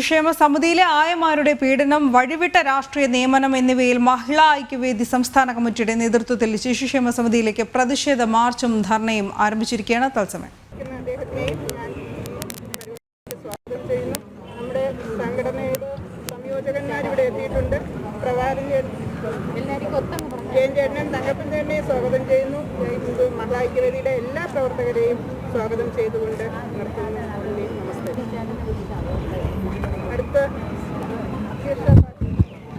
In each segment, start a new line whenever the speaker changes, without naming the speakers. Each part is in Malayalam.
ശിശുക്ഷേമ സമിതിയിലെ ആയമാരുടെ പീഡനം, വഴിവിട്ട രാഷ്ട്രീയ നിയമനം എന്നിവയിൽ മഹിളാ ഐക്യവേദി സംസ്ഥാന കമ്മിറ്റിയുടെ നേതൃത്വത്തിൽ ശിശുക്ഷേമ സമിതിയിലേക്ക് പ്രതിഷേധ മാർച്ചും ധർണയും ആരംഭിച്ചിരിക്കുകയാണ്. തത്സമയം
നമ്മുടെ സംഘടനയുടെ സംയോജകന്മാരിവിടെ എത്തിയിട്ടുണ്ട്. ജയൻ തങ്കപ്പൻ തന്നെ സ്വാഗതം ചെയ്യുന്നു. ഹിന്ദു മഹിളാ ഐക്യവേദിയുടെ എല്ലാ പ്രവർത്തകരെയും സ്വാഗതം ചെയ്തുകൊണ്ട് നിർത്തുന്നു. നമസ്തേ. അടുത്ത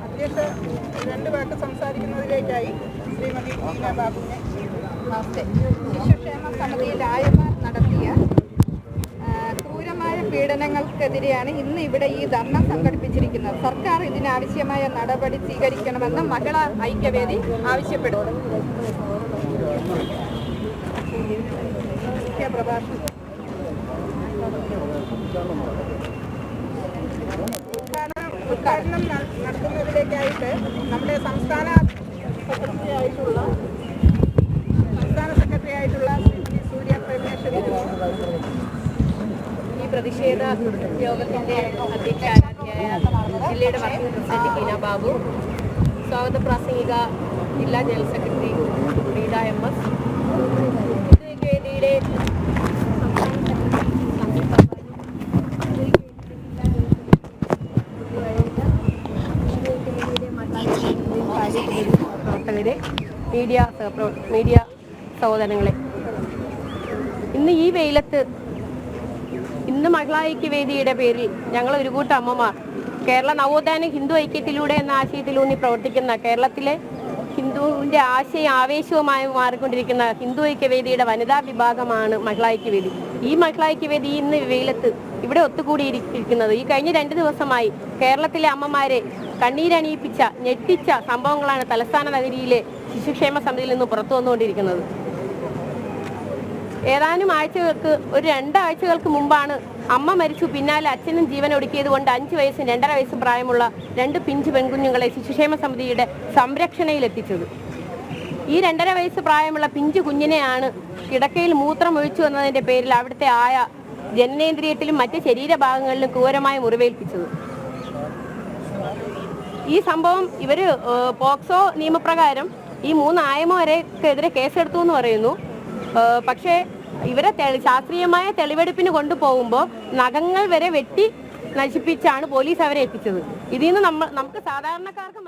അധ്യക്ഷ രണ്ട് വാക്ക് സംസാരിക്കുന്നതിലേക്കായി ശ്രീമതി ലീന ബാബുവിനെ.
നമസ്തേ. ശിശുക്ഷേമ സമിതിയിൽ ആയമാർ നടത്തിയ ക്രൂരമായ പീഡനങ്ങൾക്കെതിരെയാണ് ഇന്ന് ഇവിടെ ഈ ധർണ സംഘടിപ്പിച്ചിരിക്കുന്നത്. സർക്കാർ ഇതിനാവശ്യമായ നടപടി സ്വീകരിക്കണമെന്ന് മഹിളാ ഐക്യവേദി ആവശ്യപ്പെടുന്നു.
ഉദ്ഘാടനം നടത്തുന്നതിലേക്കായിട്ട് നമ്മുടെ സംസ്ഥാന സെക്രട്ടറി ആയിട്ടുള്ള ശ്രീമതി സൂര്യ പ്രമേശ്വരി
ഈ പ്രതിഷേധ യോഗത്തിൻ്റെ അധ്യക്ഷയായ ജില്ലയുടെ വർക്കിംഗ് പ്രസിഡന്റ് ഹീന ബാബു, സ്വാഗത പ്രാസംഗിക ജില്ലാ ജനറൽ സെക്രട്ടറി റീഡ MS, വേദിയുടെ പ്രവർത്തകരെ, മീഡിയ സഹോദരങ്ങളെ, ഇന്ന് ഈ വെയിലത്ത് ഇന്ന് മഹിളാ ഐക്യവേദിയുടെ പേരിൽ ഞങ്ങൾ ഒരു കൂട്ടം അമ്മമാർ കേരള നവോത്ഥാന ഹിന്ദു ഐക്യത്തിലൂടെ എന്ന ആശയത്തിലൂന്നി പ്രവർത്തിക്കുന്ന കേരളത്തിലെ ഹിന്ദുവിൻ്റെ ആശയം ആവേശവുമായി മാറിക്കൊണ്ടിരിക്കുന്ന ഹിന്ദു ഐക്യവേദിയുടെ വനിതാ വിഭാഗമാണ് മഹിളാ ഐക്യവേദി. ഈ മഹിളാ ഐക്യവേദി ഇന്ന് വെയിലത്ത് ഇവിടെ ഒത്തുകൂടിയിരിക്കുന്നത് ഈ കഴിഞ്ഞ 2 ദിവസമായി കേരളത്തിലെ അമ്മമാരെ കണ്ണീരണിയിപ്പിച്ച ഞെട്ടിച്ച സംഭവങ്ങളാണ് തലസ്ഥാന നഗരിയിലെ ശിശുക്ഷേമ സമിതിയിൽ നിന്ന് പുറത്തു വന്നുകൊണ്ടിരിക്കുന്നത്. ഏതാനും ആഴ്ചകൾക്ക് 2 ആഴ്ചകൾക്ക് മുമ്പാണ് അമ്മ മരിച്ചു, പിന്നാലെ അച്ഛനും ജീവൻ ഒടുക്കിയത് കൊണ്ട് 5 വയസ്സും 2.5 വയസ്സും പ്രായമുള്ള 2 പിഞ്ചു പെൺകുഞ്ഞുങ്ങളെ ശിശുക്ഷേമ സമിതിയുടെ സംരക്ഷണയിലെത്തിച്ചത്. ഈ 2.5 വയസ്സ് പ്രായമുള്ള പിഞ്ചു കുഞ്ഞിനെയാണ് കിടക്കയിൽ മൂത്രം ഒഴിച്ചു എന്നതിൻ്റെ പേരിൽ അവിടുത്തെ ആയ ജനനേന്ദ്രിയത്തിലും മറ്റ് ശരീരഭാഗങ്ങളിലും ക്രൂരമായി മുറിവേൽപ്പിച്ചത്. ഈ സംഭവം ഇവർ പോക്സോ നിയമപ്രകാരം ഈ 3 ആയമാരെക്കെതിരെ കേസെടുത്തു എന്ന് പറയുന്നു. പക്ഷേ ഇവരെ ശാസ്ത്രീയമായ തെളിവെടുപ്പിന് കൊണ്ടുപോകുമ്പോൾ നഖങ്ങൾ വരെ വെട്ടി നശിപ്പിച്ചാണ് പോലീസ് അവരെ എത്തിച്ചത്. ഇതിൽ നിന്ന് നമുക്ക് സാധാരണക്കാർക്ക്